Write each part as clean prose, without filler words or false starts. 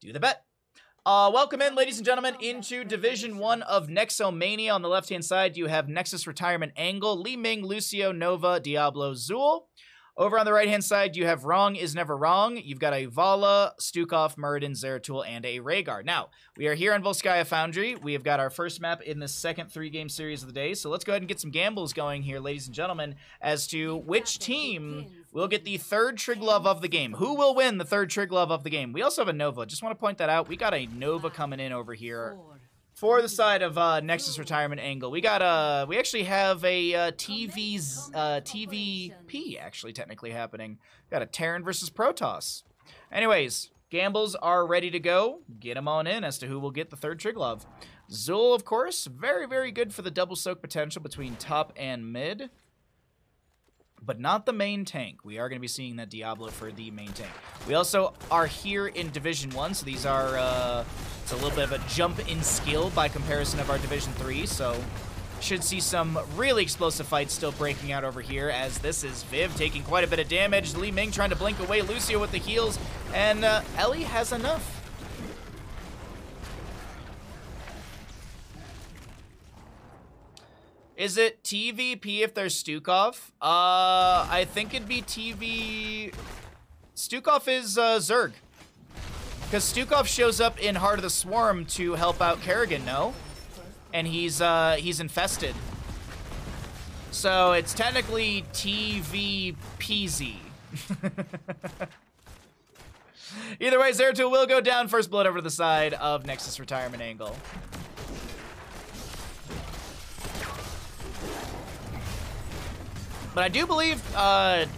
do the bet. Welcome in, ladies and gentlemen, into Division 1 of Nexomania. On the left-hand side, you have Nexus Retirement Angle, Li Ming, Lucio, Nova, Diablo, Zool. Over on the right-hand side, you have Rong is Never Wrong. You've got a Vala, Stukov, Muradin, Zeratul, and a Rhaegar. Now, we are here on Volskaya Foundry. We have got our first map in the second three-game series of the day. So let's go ahead and get some gambles going here, ladies and gentlemen, as to which team will get the third Triglav of the game. Who will win the third Triglav of the game? We also have a Nova. Just want to point that out. We got a Nova coming in over here. For the side of Nexus Retirement Angle, we actually have a TVP actually technically happening. Got a Terran versus Protoss. Anyways, gambles are ready to go. Get them on in as to who will get the third Triglav. Zool, of course, very, very good for the double soak potential between top and mid. But not the main tank. We are going to be seeing that Diablo for the main tank. We also are here in Division 1, so these are, it's a little bit of a jump in skill by comparison of our Division 3, so should see some really explosive fights still breaking out over here, as this is Viv taking quite a bit of damage. Li Ming trying to blink away Lucio with the heals, and Ellie has enough. Is it TVP if there's Stukov? I think it'd be TV... Stukov is Zerg. Because Stukov shows up in Heart of the Swarm to help out Kerrigan, no? And he's infested. So it's technically TVPZ. Either way, Zeratul will go down. First blood over to the side of Nexus Retirement Angle. But I do believe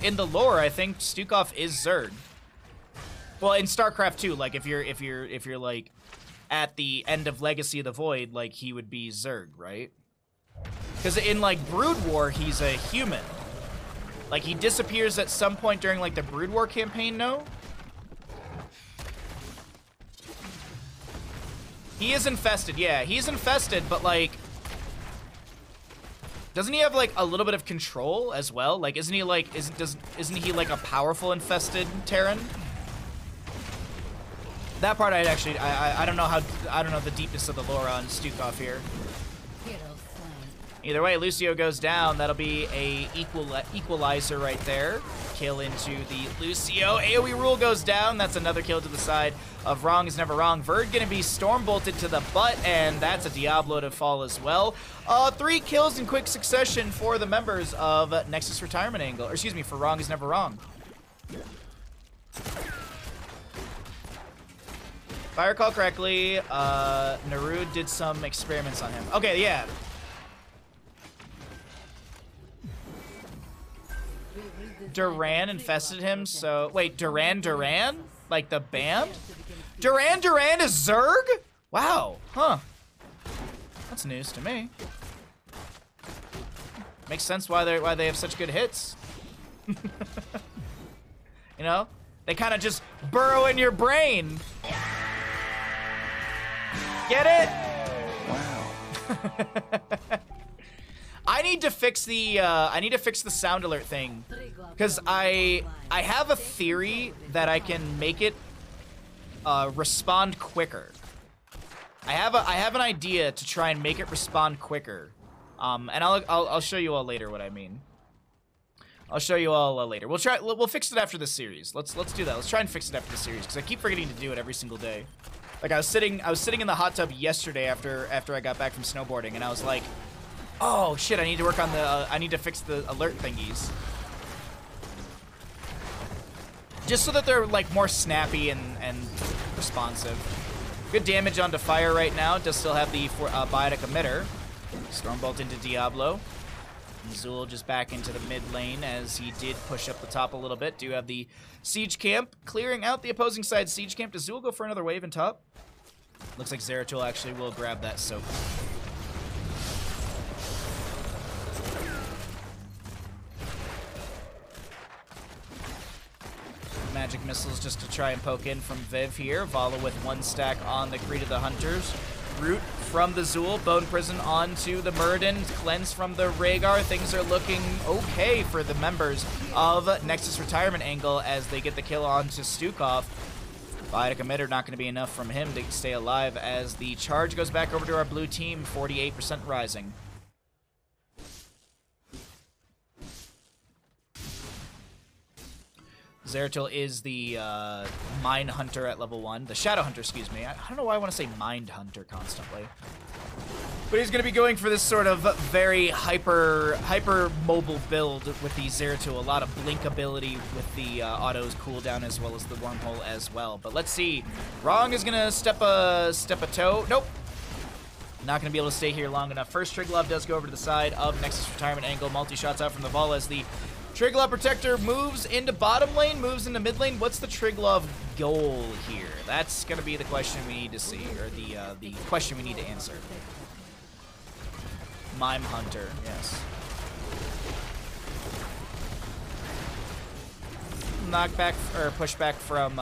in the lore, I think Stukov is Zerg. Well, in StarCraft 2, like if you're like at the end of Legacy of the Void, like he would be Zerg, right? Because in like Brood War, he's a human. Like he disappears at some point during like the Brood War campaign, no? He is infested, yeah, he's infested, but like, doesn't he have like a little bit of control as well? Like, isn't he like isn't he like a powerful infested Terran? That part I don't know how, I don't know the deepness of the lore on Stukov here. Either way, Lucio goes down. That'll be a equalizer right there. Kill into the Lucio. AoE rule goes down. That's another kill to the side of Rong is Never Wrong. Verd gonna be storm bolted to the butt, and that's a Diablo to fall as well. 3 kills in quick succession for the members of Nexus Retirement Angle, or excuse me, for Rong is Never Wrong. If I recall correctly, Narud did some experiments on him. Okay, yeah. Duran infested him, so... Wait, Duran? Like the band? Duran is Zerg? Wow, huh. That's news to me. Makes sense why they have such good hits. You know? They kind of just burrow in your brain. Get it? Wow. I need to fix the sound alert thing, because I have a theory that I can make it respond quicker. I have an idea to try and make it respond quicker, and I'll show you all later what I mean. I'll show you all later. We'll fix it after the series. Let's do that. Let's try and fix it after the series, because I keep forgetting to do it every single day. Like I was sitting in the hot tub yesterday after I got back from snowboarding, and I was like, oh shit, I need to work on the I need to fix the alert thingies. Just so that they're like more snappy and responsive. Good damage onto fire right now. Does still have the biotic emitter. Stormbolt into Diablo. Zool just back into the mid lane as he did push up the top a little bit. Do have the siege camp clearing out the opposing side siege camp. Does Zool go for another wave in top? Looks like Zeratul actually will grab that soak. Magic missiles just to try and poke in from Viv here. Vala with 1 stack on the Creed of the Hunters. Root from the Zool. Bone Prison onto the Muradin. Cleanse from the Rhaegar. Things are looking okay for the members of Nexus Retirement Angle as they get the kill onto Stukov. Biotic emitter not going to be enough from him to stay alive as the charge goes back over to our blue team, 48% rising. Zeratul is the Mind Hunter at level 1. The Shadow Hunter, excuse me. I don't know why I want to say Mind Hunter constantly. But he's going to be going for this sort of very hyper mobile build with the Zeratul. A lot of blink ability with the autos cooldown as well as the wormhole as well. But let's see. Rong is going to step a toe. Nope. Not going to be able to stay here long enough. First Triglav does go over to the side of Nexus retirement angle. Multi-shots out from the Vala as the Triglav Protector moves into bottom lane, moves into mid lane. What's the Triglav goal here? That's going to be the question we need to see, or the question we need to answer. Mime Hunter, yes. Knockback, or pushback from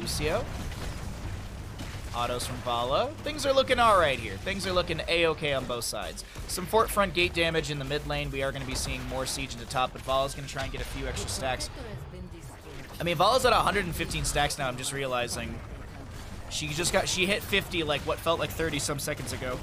Lucio. Autos from Vala. Things are looking alright here. Things are looking A-okay on both sides. Some fort front gate damage in the mid lane. We are going to be seeing more siege into top, but Vala's going to try and get a few extra stacks. I mean, Vala's at 115 stacks now, I'm just realizing. She hit 50 like what felt like 30 some seconds ago.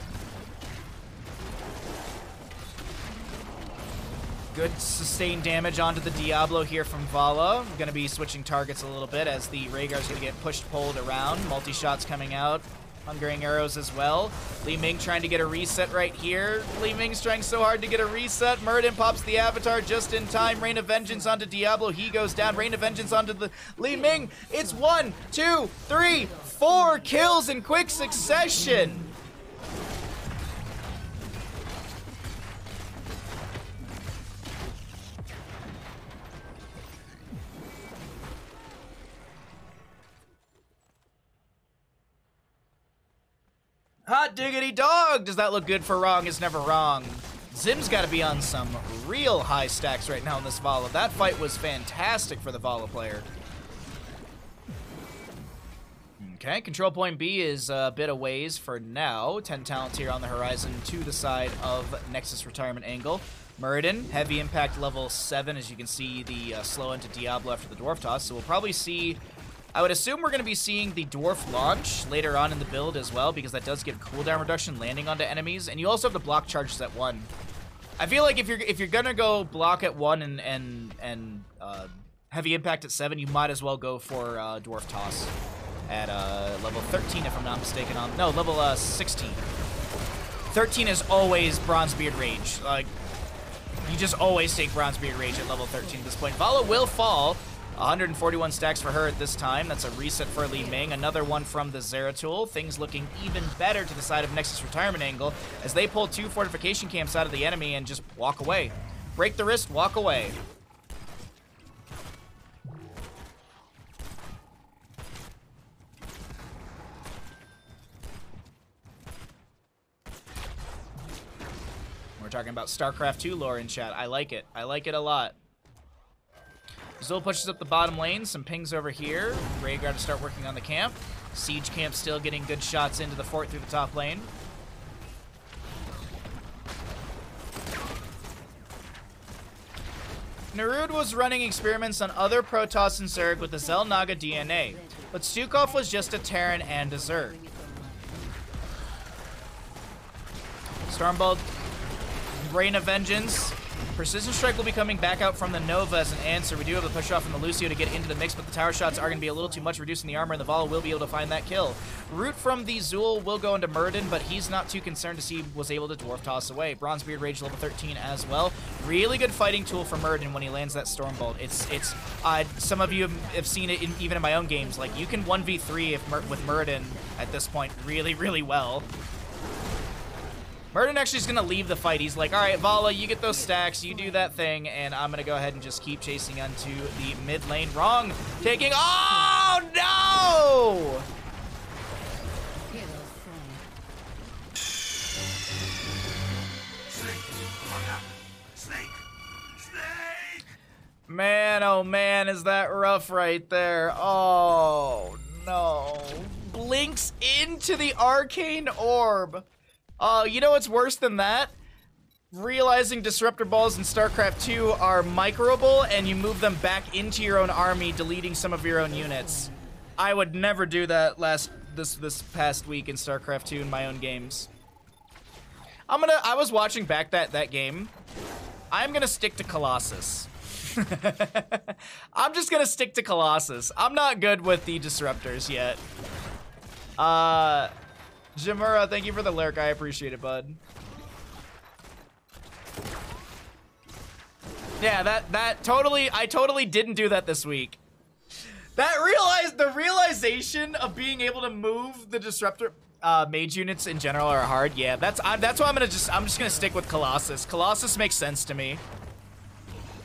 Good sustained damage onto the Diablo here from Vala. Going to be switching targets a little bit as the Rhaegar's going to get pulled around. Multi-shots coming out. Hungering arrows as well. Li Ming trying to get a reset right here. Li Ming's trying so hard to get a reset. Muradin pops the Avatar just in time. Rain of Vengeance onto Diablo. He goes down. Rain of Vengeance onto the Li Ming. It's 1, 2, 3, 4 kills in quick succession. Hot diggity dog! Does that look good for Rong? Is never wrong. Zim's got to be on some real high stacks right now in this Vala. That fight was fantastic for the Vala player. Okay, control point B is a bit of ways for now. 10 talents here on the horizon to the side of Nexus retirement angle. Muradin, heavy impact level 7, as you can see the slow into Diablo after the Dwarf Toss. So we'll probably see... I would assume we're going to be seeing the Dwarf launch later on in the build as well, because that does give cooldown reduction landing onto enemies, and you also have the block charges at 1. I feel like if you're going to go block at 1 and heavy impact at 7, you might as well go for Dwarf Toss at level 13, if I'm not mistaken. No, level 16. 13 is always Bronzebeard Rage. Like, you just always take Bronzebeard Rage at level 13 at this point. Vala will fall. 141 stacks for her at this time. That's a reset for Li Ming. Another one from the Zeratul. Things looking even better to the side of Nexus retirement angle as they pull 2 fortification camps out of the enemy and just walk away. Break the wrist, walk away. We're talking about StarCraft 2 lore in chat. I like it. I like it a lot. Zul pushes up the bottom lane, some pings over here. Rhaegar to start working on the camp. Siege camp still getting good shots into the fort through the top lane. Narud was running experiments on other Protoss and Zerg with the Xel'Naga DNA, but Stukov was just a Terran and a Zerg. Stormbolt, Rain of Vengeance. Precision Strike will be coming back out from the Nova as an answer. We do have a push off from the Lucio to get into the mix, but the tower shots are going to be a little too much, reducing the armor, and the Vala will be able to find that kill. Root from the Zul will go into Muradin, but he's not too concerned to see he was able to Dwarf Toss away. Bronzebeard Rage level 13 as well. Really good fighting tool for Muradin when he lands that Stormbolt. It's some of you have seen it even in my own games. Like, you can 1v3 with Muradin at this point really, really well. Muradin actually is going to leave the fight. He's like, all right, Vala, you get those stacks, you do that thing, and I'm going to go ahead and just keep chasing onto the mid lane. Rong taking... Oh, no! Man, oh man, is that rough right there. Oh, no. Blinks into the Arcane Orb. You know what's worse than that? Realizing Disruptor Balls in StarCraft 2 are microable and you move them back into your own army, deleting some of your own units. I would never do that this past week in StarCraft 2 in my own games. I was watching back that game. I'm gonna stick to Colossus. I'm just gonna stick to Colossus. I'm not good with the disruptors yet. Jamura, thank you for the lurk. I appreciate it, bud. Yeah, I totally didn't do that this week. The realization of being able to move the disruptor mage units in general are hard. Yeah, that's why I'm just gonna stick with Colossus. Colossus makes sense to me.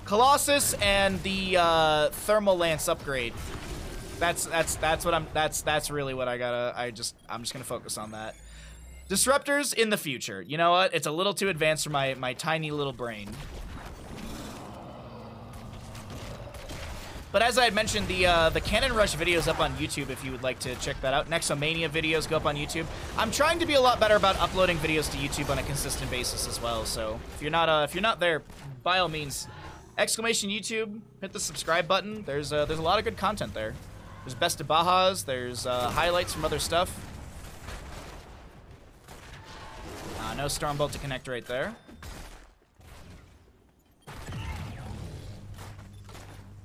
Colossus and the thermal lance upgrade. That's really what I gotta. I'm just gonna focus on that. Disruptors in the future. You know what? It's a little too advanced for my tiny little brain. But as I had mentioned, the Cannon Rush video is up on YouTube if you would like to check that out. Nexomania videos go up on YouTube. I'm trying to be a lot better about uploading videos to YouTube on a consistent basis as well. So if you're not there, by all means, exclamation YouTube, hit the subscribe button. There's a lot of good content there. There's best of Bahas. There's highlights from other stuff. No Stormbolt to connect right there.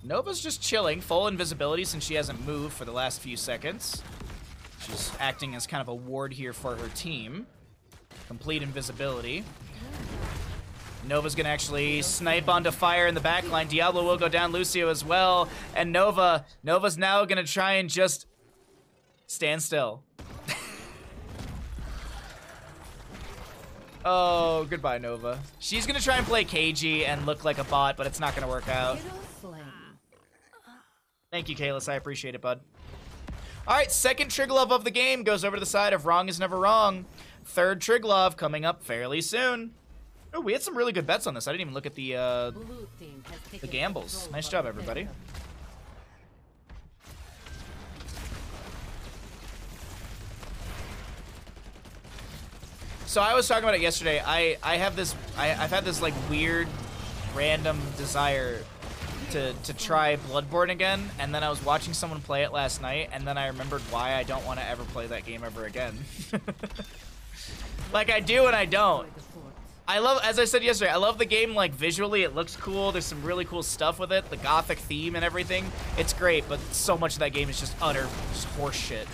Nova's just chilling, full invisibility since she hasn't moved for the last few seconds. She's acting as kind of a ward here for her team. Complete invisibility. Nova's gonna actually snipe onto fire in the backline. Diablo will go down, Lucio as well. And Nova's now gonna try and just stand still. Oh, goodbye, Nova. She's gonna try and play KG and look like a bot, but it's not gonna work out. Thank you, Kalis. I appreciate it, bud. All right, second Triglove of the game goes over to the side of Wrong is Never Wrong. Third Triglove coming up fairly soon. Oh, we had some really good bets on this. I didn't even look at the gambles. Nice job, everybody. So I was talking about it yesterday. I've had this like weird, random desire to try Bloodborne again, and then I was watching someone play it last night, and then I remembered why I don't want to ever play that game ever again. Like I do and I don't. As I said yesterday, I love the game like visually, it looks cool, there's some really cool stuff with it, the gothic theme and everything. It's great, but so much of that game is just utter horse shit.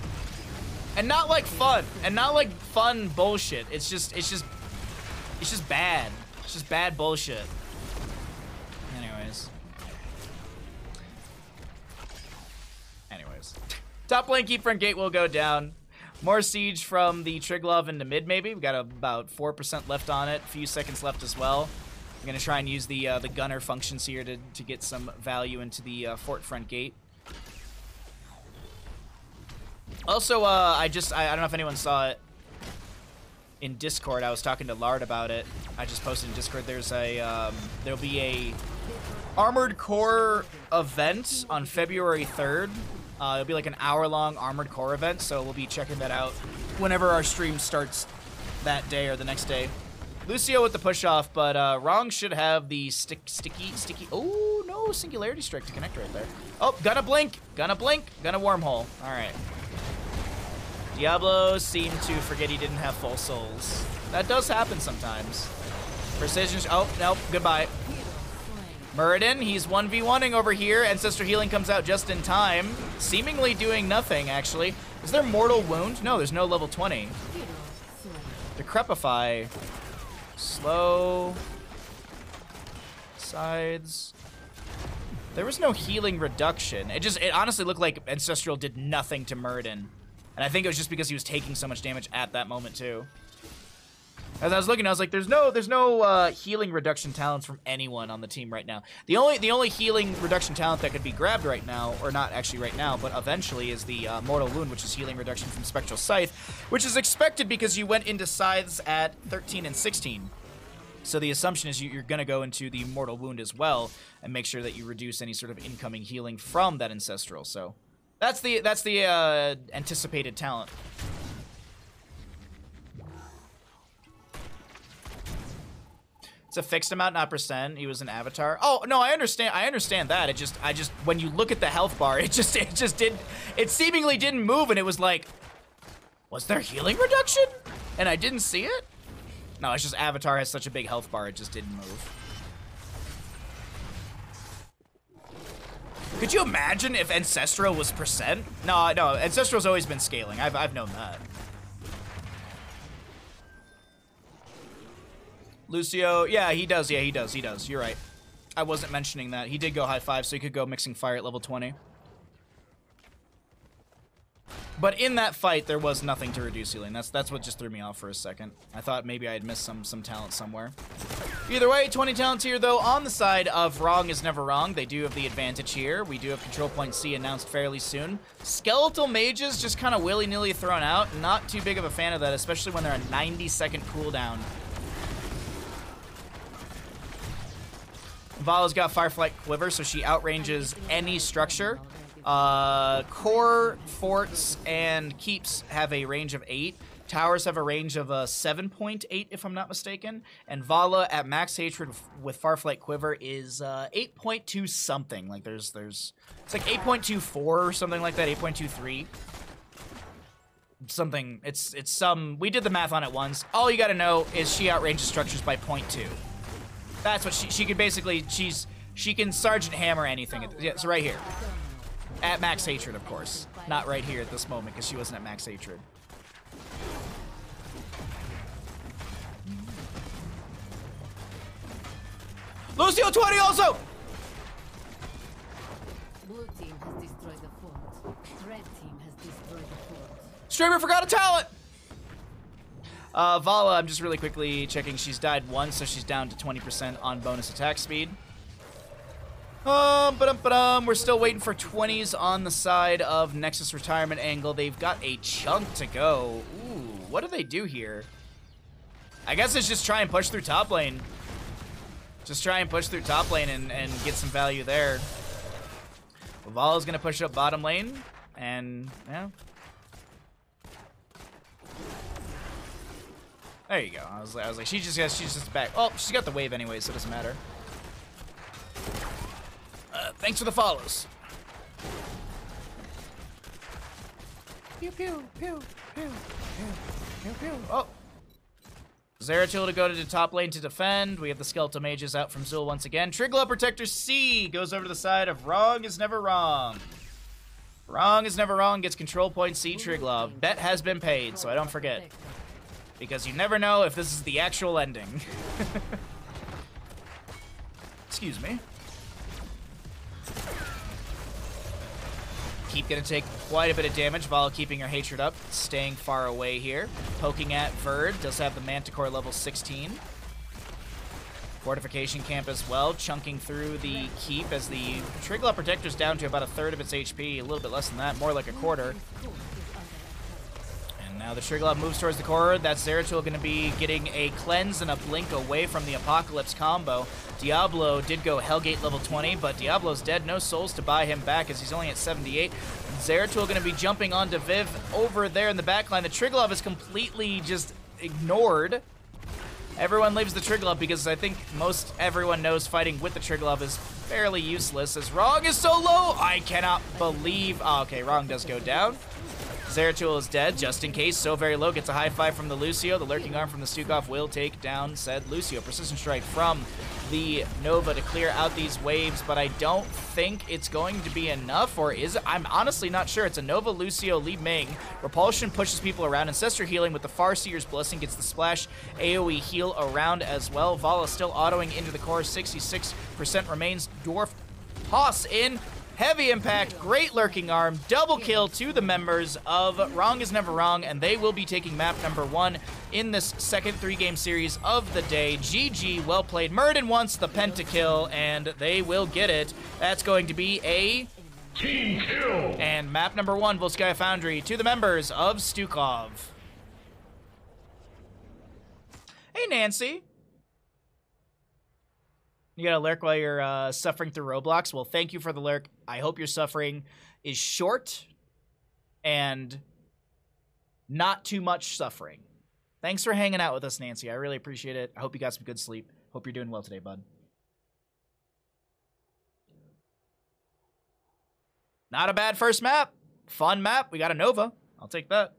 And not like fun, and not like fun bullshit. It's just bad. It's just bad bullshit. Anyways. Top lane keep front gate will go down. More siege from the Triglove into mid, maybe. We got about 4% left on it. A few seconds left as well. I'm gonna try and use the gunner functions here to get some value into the fort front gate. Also, I don't know if anyone saw it in Discord. I was talking to Lard about it. I just posted in Discord. There'll be a Armored Core event on February 3rd. It'll be like an hour-long Armored Core event, so we'll be checking that out whenever our stream starts that day or the next day. Lucio with the push-off, but Rong should have the sticky. Oh, no, Singularity Strike to connect right there. Oh, gonna blink, gonna wormhole. All right. Diablo seemed to forget he didn't have full souls. That does happen sometimes. Precision, oh, nope, goodbye. Muradin, he's 1v1ing over here. Ancestral Healing comes out just in time. Seemingly doing nothing, actually. Is there Mortal Wound? No, there's no level 20. Decrepify. Slow. Sides. There was no healing reduction. It honestly looked like Ancestral did nothing to Muradin. And I think it was just because he was taking so much damage at that moment, too. As I was looking, I was like, there's no healing reduction talents from anyone on the team right now. The only healing reduction talent that could be grabbed right now, or not actually right now, but eventually is the Mortal Wound, which is healing reduction from Spectral Scythe, which is expected because you went into Scythes at 13 and 16. So the assumption is you're going to go into the Mortal Wound as well and make sure that you reduce any sort of incoming healing from that Ancestral. So that's the anticipated talent. It's a fixed amount, not percent. He was an avatar. Oh, no, I understand that. I just, when you look at the health bar, it seemingly didn't move, and it was like, was there healing reduction? And I didn't see it? No, it's just Avatar has such a big health bar, it just didn't move. Could you imagine if Ancestral was percent? No, Ancestral's always been scaling. I've known that. Lucio, yeah, he does. You're right. I wasn't mentioning that. He did go high 5, so he could go mixing fire at level 20. But in that fight, there was nothing to reduce healing. That's what just threw me off for a second. I thought maybe I had missed some talent somewhere. Either way, 20 talents here, though, on the side of Rong is never wrong. They do have the advantage here. We do have Control Point C announced fairly soon. Skeletal Mages just kind of willy-nilly thrown out. Not too big of a fan of that, especially when they're a 90-second cooldown. Vala's got Fireflight Quiver, so she outranges any structure. Core, forts, and keeps have a range of 8. Towers have a range of 7.8, if I'm not mistaken. And Vala at max hatred with Fireflight Quiver is 8.2 something. Like it's like 8.24 or something like that. 8.23. Something. It's some. We did the math on it once. All you got to know is she outranges structures by 0.2. That's what she could basically. She can Sergeant Hammer anything. Yeah, so right here. At max hatred, of course. Not right here at this moment, because she wasn't at max hatred. Lucio 20 also! Blue team has destroyed the fort. Red team has destroyed the fort. Streamer forgot a talent! Vala, I'm just really quickly checking. She's died once, so she's down to 20% on bonus attack speed. We're still waiting for 20s on the side of Nexus retirement angle. They've got a chunk to go. Ooh, what do they do here? I guess it's just try and push through top lane. Just try and push through top lane and get some value there. Vala's gonna push up bottom lane, and yeah. There you go. I was like, she's just back. Oh, she's got the wave anyway, so it doesn't matter. Thanks for the follows. Pew, pew, pew, pew, pew, pew, pew. Oh. Zeratul to go to the top lane to defend. We have the Skeletal Mages out from Zul once again. Triglav Protector C goes over to the side of Rong is never wrong. Rong is never wrong gets Control Point C Triglav. Bet has been paid, so I don't forget. Because you never know if this is the actual ending. Excuse me. Keep gonna take quite a bit of damage. Vala keeping her hatred up, staying far away here. Poking at Verd, does have the Manticore level 16. Fortification camp as well, chunking through the keep as the Triglav Protector's down to about 1/3 of its HP, a little bit less than that, more like 1/4. And now the Triglav moves towards the core. That's Zeratul gonna be getting a cleanse and a blink away from the Apocalypse combo. Diablo did go Hellgate level 20, but Diablo's dead. No souls to buy him back as he's only at 78. Zeratul going to be jumping onto Viv over there in the backline. The Triglav is completely just ignored. Everyone leaves the Triglav because I think most everyone knows fighting with the Triglav is fairly useless as Rong is so low. I cannot believe. Oh, okay, Rong does go down. Zeratul is dead, just in case. So very low. Gets a high five from the Lucio. The lurking arm from the Stukov will take down said Lucio. Precision strike from the Nova to clear out these waves, but I don't think it's going to be enough, or is it? I'm honestly not sure. It's a Nova, Lucio, Li Ming. Repulsion pushes people around. Ancestor healing with the Farseer's Blessing gets the splash AoE heal around as well. Vala still autoing into the core. 66% remains. Dwarf toss in. Heavy impact, great lurking arm, double kill to the members of Rong is Never Wrong, and they will be taking map number 1 in this second 3-game series of the day. GG, well played. Murden wants the pentakill, and they will get it. That's going to be a team kill. And map number 1, Volskaya Foundry, to the members of Stukov. Hey, Nancy. You got a lurk while you're suffering through Roblox? Well, thank you for the lurk. I hope your suffering is short and not too much suffering. Thanks for hanging out with us, Nancy. I really appreciate it. I hope you got some good sleep. Hope you're doing well today, bud. Not a bad first map. Fun map. We got a Nova. I'll take that.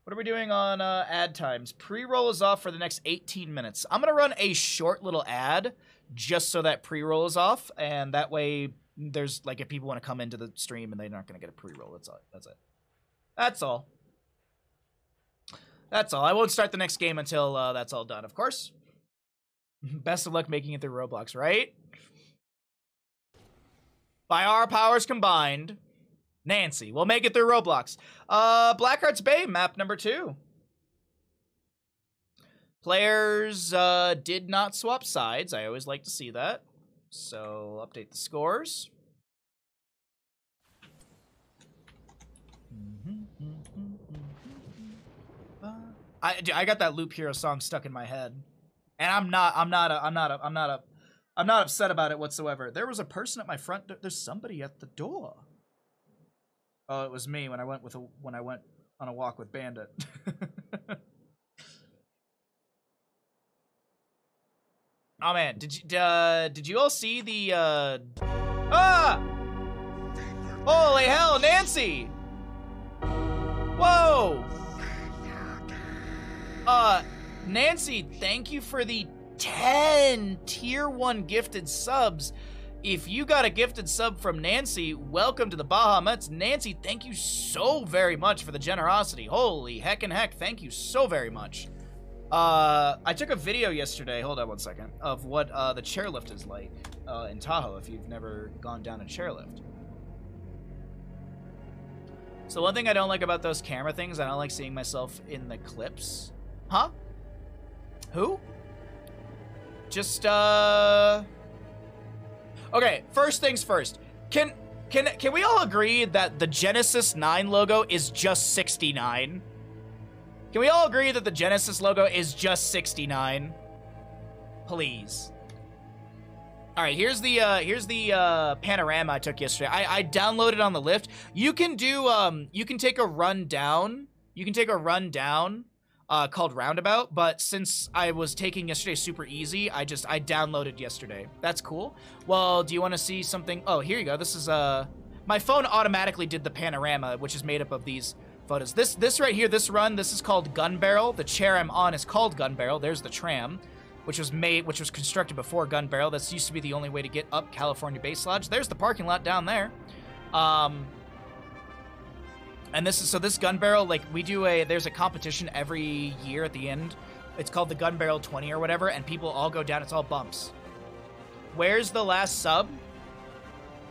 What are we doing on ad times? Pre-roll is off for the next 18 minutes. I'm going to run a short little ad just so that pre-roll is off. And that way, there's like if people want to come into the stream and they're not going to get a pre-roll. That's all. That's it. That's all. That's all. I won't start the next game until that's all done, of course. Best of luck making it through Roblox, right? By our powers combined, Nancy will make it through Roblox. Blackheart's Bay, map number 2. Players did not swap sides. I always like to see that. So, update the scores. I got that Loop Hero song stuck in my head. And I'm not upset about it whatsoever. There was a person at my front door. There's somebody at the door. Oh, it was me when I went on a walk with Bandit. Oh man, did you all see the holy hell, Nancy! Whoa! Nancy, thank you for the 10 tier 1 gifted subs. If you got a gifted sub from Nancy, welcome to the Bahamuts. Nancy, thank you so very much for the generosity. Holy heck and heck, thank you so very much. I took a video yesterday, hold on one second, of what the chairlift is like in Tahoe if you've never gone down a chairlift. So one thing I don't like about those camera things, I don't like seeing myself in the clips. Huh? Who? Just, okay, first things first. Can we all agree that the Genesis 9 logo is just 69? Can we all agree that the Genesis logo is just 69? Please. All right, here's the panorama I took yesterday. I downloaded on the lift. You can do you can take a run down. You can take a run down called Roundabout, but since I was taking yesterday super easy, I downloaded yesterday. That's cool. Well, do you want to see something? Oh, here you go. This is my phone automatically did the panorama, which is made up of these photos. This right here, this run, this is called Gun Barrel. The chair I'm on is called Gun Barrel. There's the tram, which was constructed before Gun Barrel. That's used to be the only way to get up California Base Lodge. There's the parking lot down there. And this Gun Barrel, like, there's a competition every year at the end. It's called the Gun Barrel 20 or whatever, and people all go down. It's all bumps. Where's the last sub?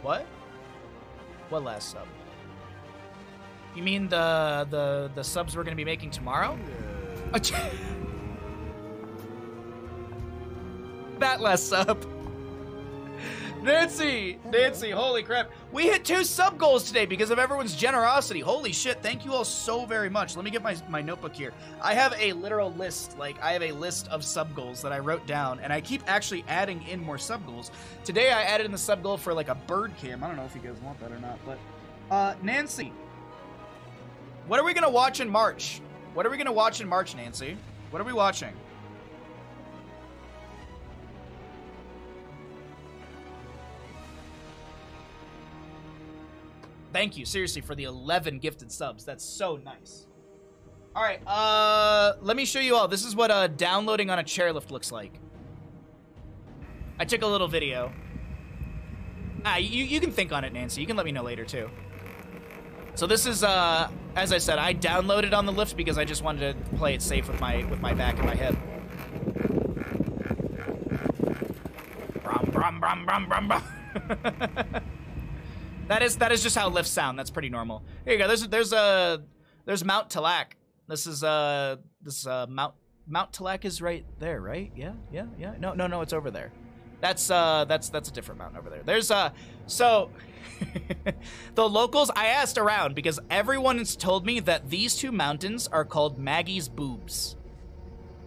What? What last sub? You mean the subs we're gonna be making tomorrow? That last sub. Nancy, holy crap. We hit 2 sub goals today because of everyone's generosity. Holy shit, thank you all so very much. Let me get my notebook here. I have a literal list, I have a list of sub goals that I wrote down, and I keep actually adding in more sub goals. Today I added in the sub goal for like a bird cam. I don't know if you guys want that or not, but Nancy, what are we gonna watch in March? What are we gonna watch in March, Nancy? What are we watching? Thank you, seriously, for the 11 gifted subs. That's so nice. All right, let me show you all. This is what downloading on a chairlift looks like. I took a little video. You can think on it, Nancy. You can let me know later, too. So this is, as I said, I downloaded on the lift because I just wanted to play it safe with my back and my head. Brum, brum, brum, brum, brum, brum. That is just how lifts sound. That's pretty normal. Here you go. There's Mount Talak. This is Mount Talak is right there, right? Yeah. No, it's over there. That's a different mountain over there. There's so the locals, I asked around because everyone has told me that these 2 mountains are called Maggie's Boobs.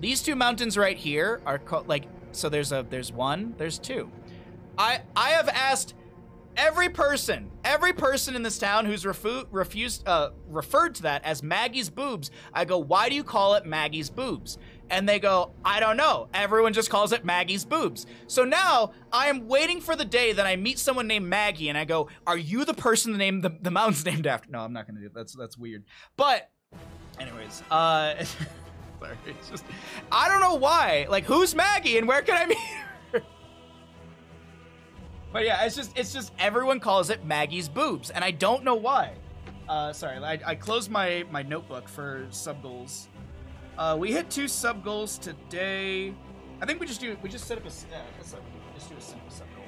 These 2 mountains right here are called, like, so there's 1, there's 2. I have asked Every person in this town who's referred to that as Maggie's boobs, I go, why do you call it Maggie's boobs? And they go, I don't know. Everyone just calls it Maggie's boobs. So now I am waiting for the day that I meet someone named Maggie and I go, are you the person the mountain's named after? No, I'm not gonna do that. That's weird. But anyways, sorry, it's just, I don't know why. Like, who's Maggie and where can I meet her? But yeah, it's just everyone calls it Maggie's boobs, and I don't know why. Sorry, I closed my notebook for sub goals. We hit 2 sub goals today. I think we just set up just do a simple sub goal.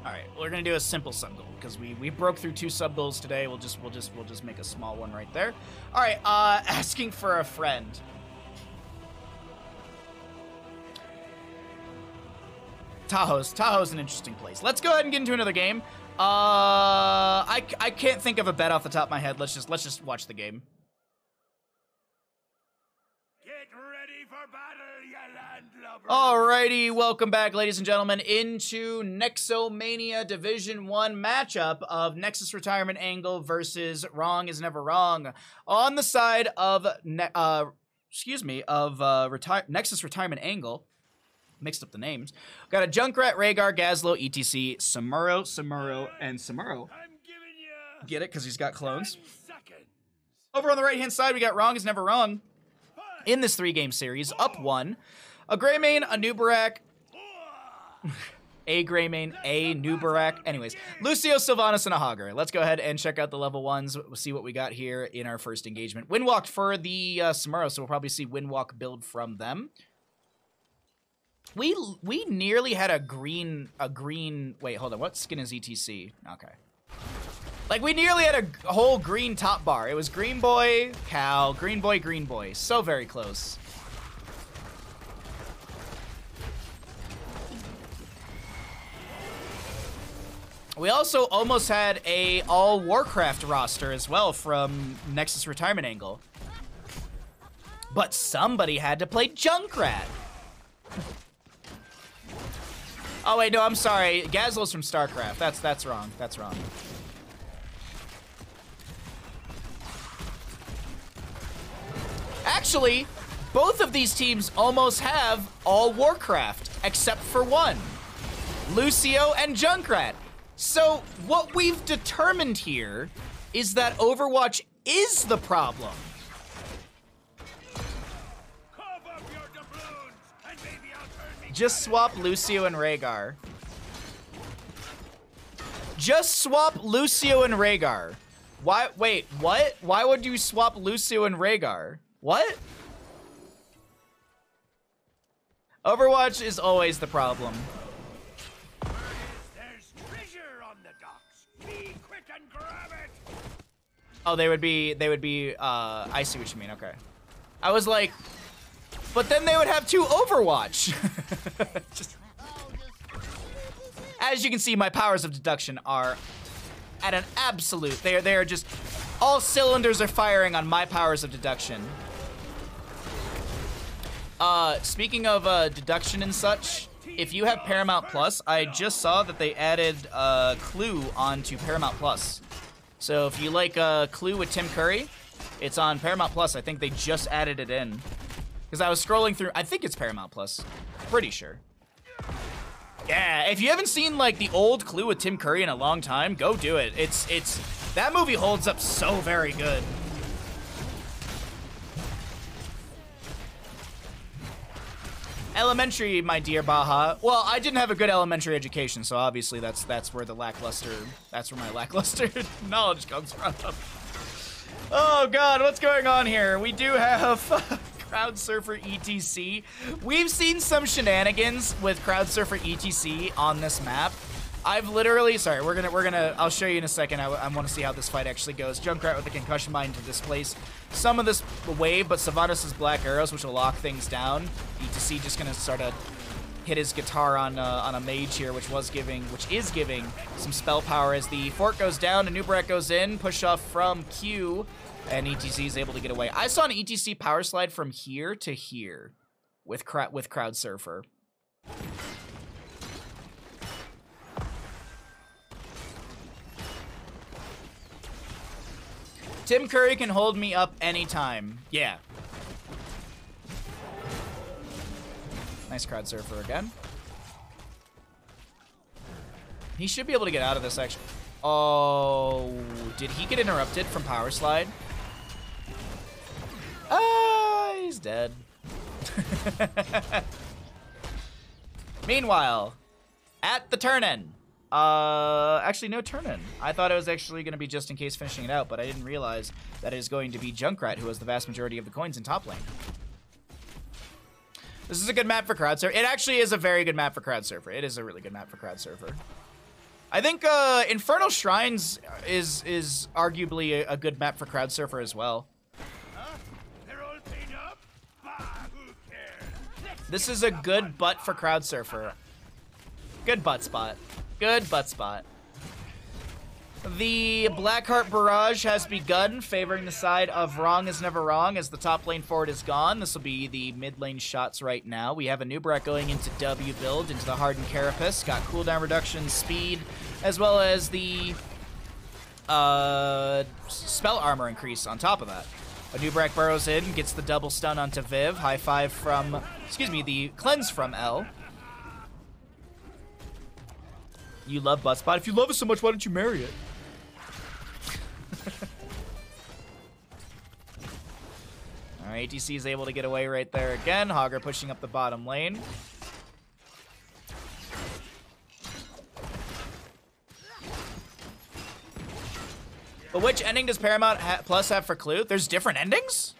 All right, we're gonna do a simple sub goal because we broke through 2 sub goals today. We'll just make a small one right there. All right, asking for a friend. Tahoe's an interesting place. Let's go ahead and get into another game. I can't think of a bet off the top of my head. Let's just watch the game. Get ready for battle, you landlubbers. Alrighty, welcome back, ladies and gentlemen, into Nexomania Division 1 matchup of Nexus Retirement Angle versus Rong is Never Wrong. On the side of Nexus Retirement Angle. Mixed up the names. Got a Junkrat, Rhaegar, Gazlo, ETC, Samuro, and Samuro. Get it? Because he's got clones. Over on the right-hand side, we got Rong is Never Wrong. In this 3-game series, up 1. A Greymane, a Nubarak. A Greymane, a Nubarak. Anyways, Lucio, Sylvanas, and a Hogger. Let's go ahead and check out the level 1s. We'll see what we got here in our first engagement. Windwalk for the Samuro, so we'll probably see Windwalk build from them. We nearly had a green, wait, hold on, what skin is ETC? Okay. Like, we nearly had a whole green top bar. It was Green Boy, Cal, Green Boy. So very close. We also almost had a all Warcraft roster as well from Nexus Retirement Angle. But somebody had to play Junkrat. Oh wait, no, I'm sorry. Gazlo's from StarCraft. That's wrong. That's wrong. Actually, both of these teams almost have all Warcraft, except for one. Lucio and Junkrat. So what we've determined here is that Overwatch is the problem. Just swap Lucio and Rhaegar. Just swap Lucio and Rhaegar. Why? Wait, what? Why would you swap Lucio and Rhaegar? What? Overwatch is always the problem. There's treasure on the docks. Be quick and grab it. Oh, they would be, I see what you mean, okay. I was like, but then they would have 2 Overwatch. Just, as you can see, my powers of deduction are at an absolute, they are just, all cylinders are firing on my powers of deduction. Speaking of deduction and such, if you have Paramount Plus, I just saw that they added Clue onto Paramount Plus. So if you like Clue with Tim Curry, it's on Paramount Plus. I think they just added it in. Because I was scrolling through, I think it's Paramount Plus. Pretty sure. Yeah, if you haven't seen like the old Clue with Tim Curry in a long time, go do it. That movie holds up so very good. Elementary, my dear Baha. Well, I didn't have a good elementary education, so obviously that's where my lackluster knowledge comes from. Oh God, what's going on here? We do have Crowd Surfer ETC. We've seen some shenanigans with Crowd Surfer ETC on this map. I've literally, sorry, I'll show you in a second. I want to see how this fight actually goes. Junkrat with the concussion mine to displace some of this wave, but Sylvanas' black arrows, which will lock things down. ETC just gonna start to hit his guitar on a mage here, which is giving some spell power as the fort goes down and Nubarak goes in, push off from Q, and ETC is able to get away. I saw an ETC power slide from here to here with Crowd Surfer. Tim Curry can hold me up anytime. Yeah. Nice crowd surfer again. He should be able to get out of this, actually. Oh, did he get interrupted from Power Slide? Ah, he's dead. Meanwhile, at the turn-in. Actually, no turn-in. I thought it was actually going to be just in case finishing it out, but I didn't realize that it is going to be Junkrat, who has the vast majority of the coins in top lane. This is a good map for crowd surfer. It actually is a very good map for crowd surfer. It is a really good map for crowd surfer. I think Infernal Shrines is arguably a good map for crowd surfer as well. Huh? They're all paid up? Bah, who cares? This is a good butt for crowd surfer. Good butt spot. Good butt spot. The Blackheart Barrage has begun, favoring the side of Rong is never wrong as the top lane forward is gone. This will be the mid lane shots right now. We have a Nubrak going into W build, into the Hardened Carapace. Got cooldown reduction, speed, as well as the spell armor increase on top of that. A Nubrak burrows in, gets the double stun onto Viv. High five from, excuse me, the cleanse from L. You love butt spot. If you love it so much, why don't you marry it? Alright, ATC is able to get away right there again. Hogger pushing up the bottom lane. But which ending does Paramount Plus have for Clue? There's different endings?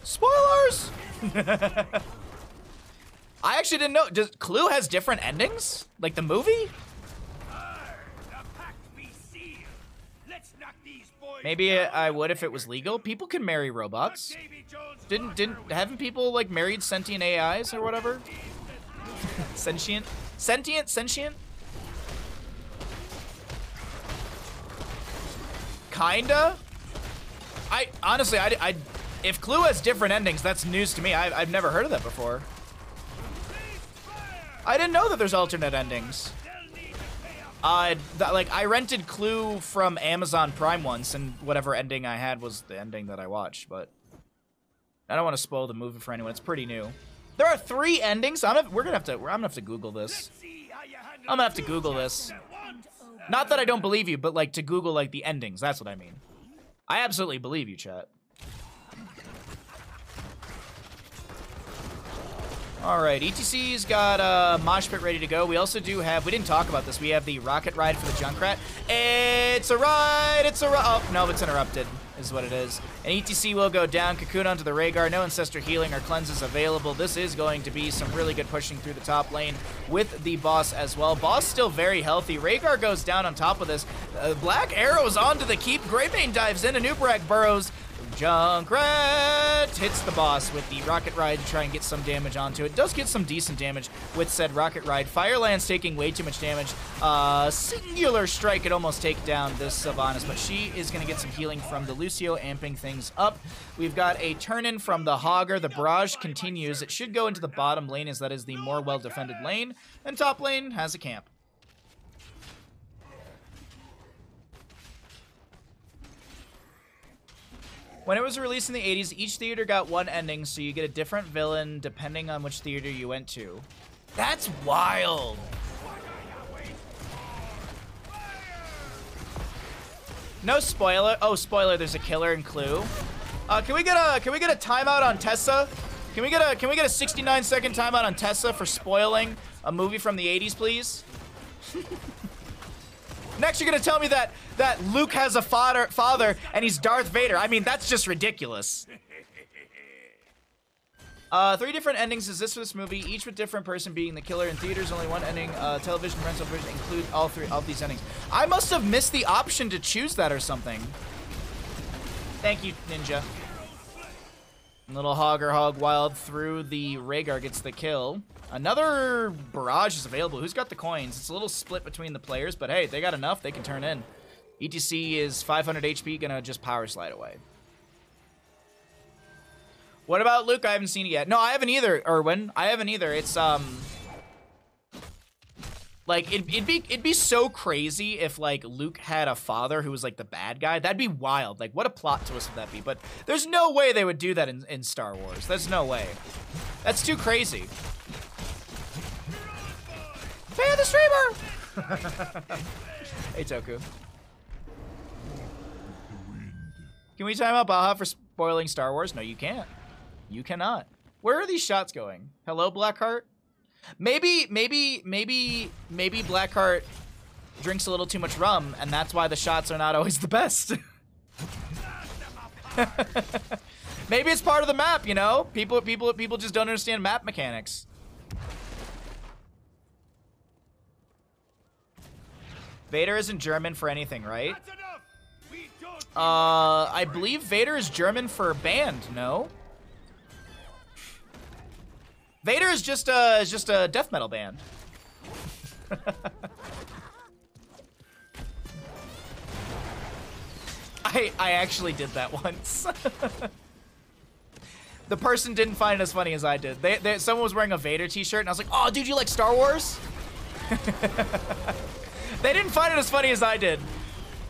Spoilers! I actually didn't know. Does Clue has different endings? Like the movie? Maybe I would if it was legal. People can marry robots. Haven't people like married sentient AIs or whatever? Sentient? Sentient? Kinda? Honestly, if Clue has different endings, that's news to me. I've never heard of that before. I didn't know that there's alternate endings. I rented Clue from Amazon Prime once, and whatever ending I had was the ending that I watched, but I don't want to spoil the movie for anyone. It's pretty new. There are 3 endings. I'm gonna have to Google this. I'm gonna have to Google this. Not that I don't believe you, but like to Google like the endings. That's what I mean. I absolutely believe you, chat. Alright, ETC's got Mosh Pit ready to go. We also do have, we didn't talk about this, we have the Rocket Ride for the Junkrat. It's a ride! Oh, no, it's interrupted, is what it is. And ETC will go down, Cocoon onto the Rhaegar, no Ancestor Healing or Cleanses available. This is going to be some really good pushing through the top lane with the boss as well. Boss still very healthy. Rhaegar goes down on top of this. Black Arrows onto the keep. Greybane dives in, and Nubrak burrows. Junkrat hits the boss with the Rocket Ride to try and get some damage onto it. Does get some decent damage with said Rocket Ride. Fireland's taking way too much damage. Singular Strike could almost take down this Sylvanas, but she is going to get some healing from the Lucio, amping things up. We've got a turn-in from the Hogger. The barrage continues. It should go into the bottom lane as that is the more well-defended lane, and top lane has a camp. When it was released in the 80s, each theater got one ending, so you get a different villain depending on which theater you went to. That's wild. No spoiler. Oh, spoiler, there's a killer in Clue. Can we get a timeout on Tessa? Can we get a 69-second timeout on Tessa for spoiling a movie from the 80s, please? Next, you're gonna tell me that Luke has a father and he's Darth Vader. I mean, that's just ridiculous. 3 different endings exist for this movie, each with different person being the killer. In theaters, only one ending. Television rental version include all 3 of these endings. I must have missed the option to choose that or something. Thank you, Ninja. Little Hogger Hog Wild through the Rhaegar gets the kill. Another barrage is available. Who's got the coins? It's a little split between the players, but hey, they got enough. They can turn in. ETC is 500 HP, gonna just power slide away. What about Luke? I haven't seen it yet. No, I haven't either, Erwin. I haven't either. It's, like, it'd be so crazy if, like, Luke had a father who was, like, the bad guy. That'd be wild. Like, what a plot twist would that be? But there's no way they would do that in Star Wars. There's no way. That's too crazy. Fan the streamer! Hey, Toku. Can we time out Baja for spoiling Star Wars? No, you can't. You cannot. Where are these shots going? Hello, Blackheart? Maybe Blackheart drinks a little too much rum, and that's why the shots are not always the best. Maybe it's part of the map, you know? People just don't understand map mechanics. Vader isn't German for anything, right? I believe Vader is German for band, no? Vader is just a death metal band. I actually did that once. The person didn't find it as funny as I did. Someone was wearing a Vader t-shirt, and I was like, "Oh, dude, you like Star Wars?" They didn't find it as funny as I did.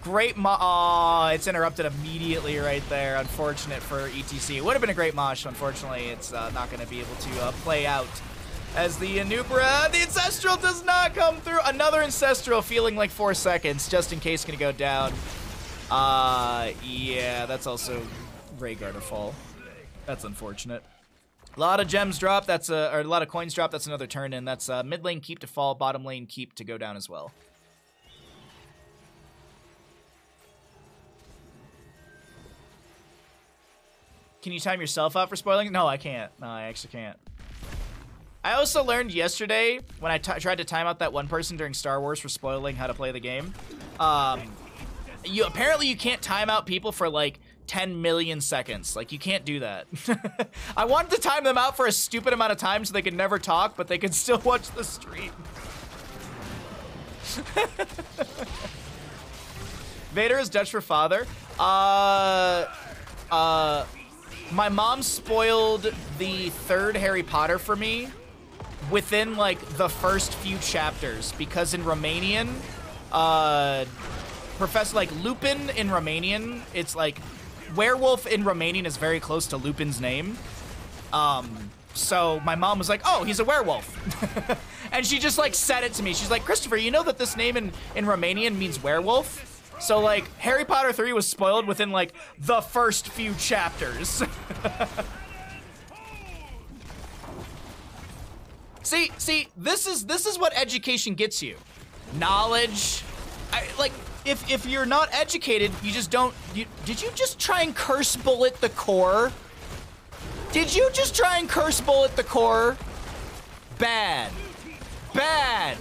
Great Aw, it's interrupted immediately right there. Unfortunate for ETC. It would have been a great mosh. Unfortunately, it's not going to be able to play out. As the Anubra, the Ancestral does not come through. Another Ancestral feeling like 4 seconds, just in case going to go down. Yeah, that's also Rhaegar to fall. That's unfortunate. A lot of gems drop. Or a lot of coins drop. That's another turn in. That's mid lane keep to fall, bottom lane keep to go down as well. Can you time yourself out for spoiling? No, I can't. No, I actually can't. I also learned yesterday when I tried to time out that one person during Star Wars for spoiling how to play the game. Apparently you can't time out people for like 10 million seconds. Like, you can't do that. I wanted to time them out for a stupid amount of time so they could never talk, but they could still watch the stream. Vader is Dutch for father. My mom spoiled the 3rd Harry Potter for me within, like, the first few chapters, because in Romanian, Lupin in Romanian, it's like, werewolf in Romanian is very close to Lupin's name. So my mom was like, "Oh, he's a werewolf." And she just, like, said it to me. She's like, "Christopher, you know that this name in Romanian means werewolf?" So, like, Harry Potter 3 was spoiled within, like, the first few chapters. See, this is what education gets you. Knowledge. If you're not educated, you just don't... Did you just try and curse bullet the core? Did you just try and curse bullet the core? Bad. Bad.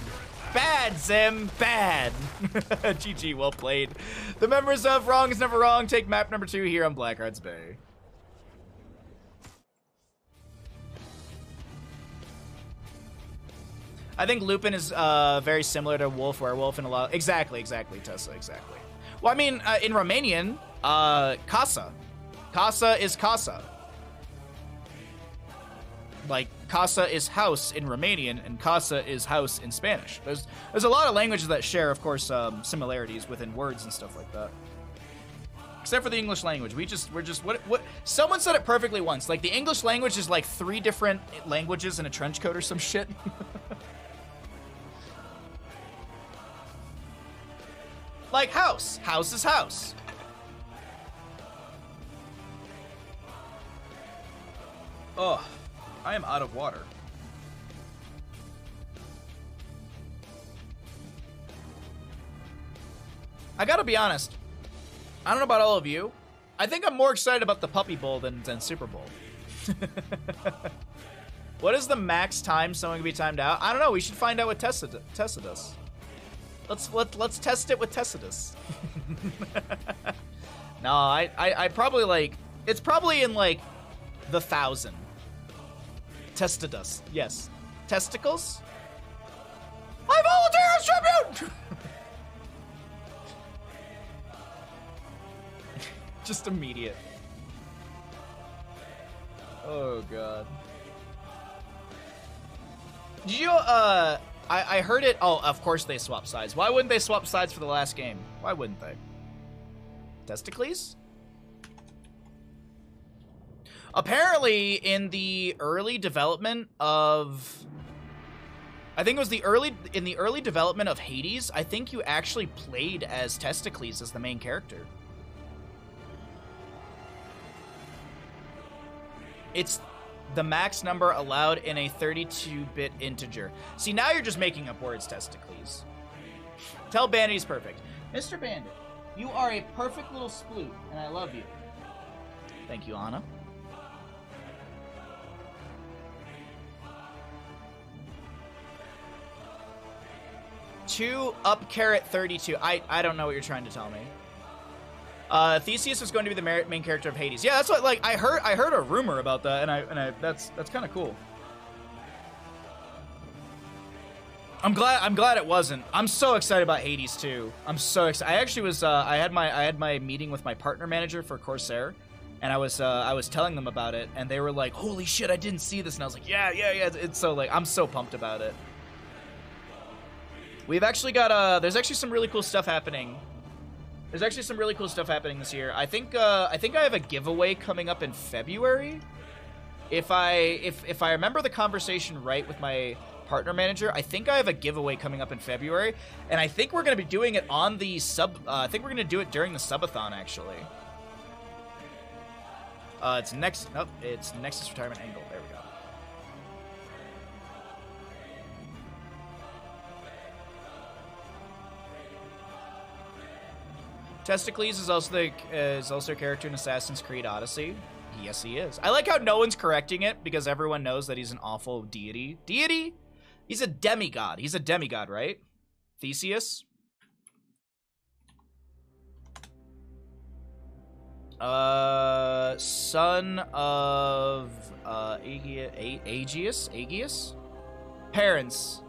Bad, Zim. Bad. GG, well played. The members of Wrong is Never Wrong take map number 2 here on Blackheart's Bay. I think Lupin is very similar to Wolf Werewolf in a lot. Exactly, Tessa, exactly. Well, I mean, in Romanian, casa. Casa is casa. Like, casa is house in Romanian, and casa is house in Spanish. There's a lot of languages that share, of course, similarities within words and stuff like that. Except for the English language. We're just what someone said it perfectly once. Like, the English language is like 3 different languages in a trench coat or some shit. Like house. House is house. Oh, I am out of water. I gotta be honest. I don't know about all of you. I think I'm more excited about the Puppy Bowl than Super Bowl. What is the max time someone can be timed out? I don't know. We should find out what Tessa does. Let's test it with Tessidus. No, I probably, like, it's probably in, like, the 1,000. Testidus, yes. Testicles? I volunteer as tribute! Just immediate. Oh god. Did you I heard it. Oh, of course they swap sides. Why wouldn't they swap sides for the last game? Why wouldn't they? Testicles? Apparently in the early development of, I think it was in the early development of Hades, I think you actually played as Testicles as the main character. It's the max number allowed in a 32-bit integer. See, now you're just making up words, Testicles. Tell Bandit he's perfect. Mr. Bandit, you are a perfect little sploot, and I love you. Thank you, Anna. Two up caret 32. I don't know what you're trying to tell me. Theseus is going to be the main character of Hades. Yeah, that's what, like, I heard a rumor about that, and I that's kind of cool. I'm glad it wasn't. I'm so excited about Hades too. I'm so excited. I actually was I had my meeting with my partner manager for Corsair, and I was telling them about it, and they were like, "Holy shit, I didn't see this." And I was like, "Yeah." It's so, like, I'm so pumped about it. We've actually got there's actually some really cool stuff happening. There's actually some really cool stuff happening this year. I think I have a giveaway coming up in February. If I remember the conversation right with my partner manager, I think I have a giveaway coming up in February, and I think we're going to be doing it on the sub. I think we're going to do it during the subathon actually. It's Nexus Retirement Angle. There we go. Testicles is also a character in Assassin's Creed Odyssey. Yes, he is. I like how no one's correcting it because everyone knows that he's an awful deity. Deity? He's a demigod. He's a demigod, right? Theseus? Son of Aegeus? Parents.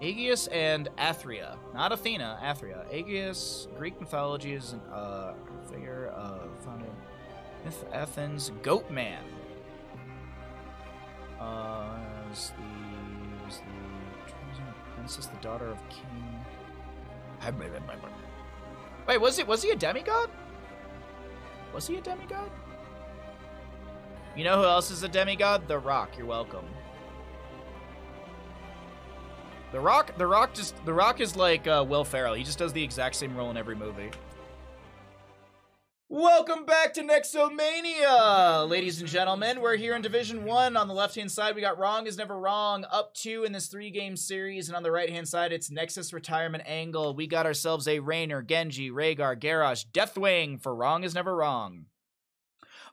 Aegeus and Athria. Not Athena, Athria. Aegeus, Greek mythology, is a figure of founded myth Athens. Goat Man. Was the princess the daughter of King? Wait, was he a demigod? Was he a demigod? You know who else is a demigod? The Rock. You're welcome. The Rock is like Will Ferrell. He just does the exact same role in every movie. Welcome back to Nexomania, ladies and gentlemen. We're here in Division 1. On the left-hand side, we got Rong is Never Wrong, up 2 in this 3-game series. And on the right-hand side, it's Nexus Retirement Angle. We got ourselves a Raynor, Genji, Rhaegar, Garrosh, Deathwing for Rong is Never Wrong.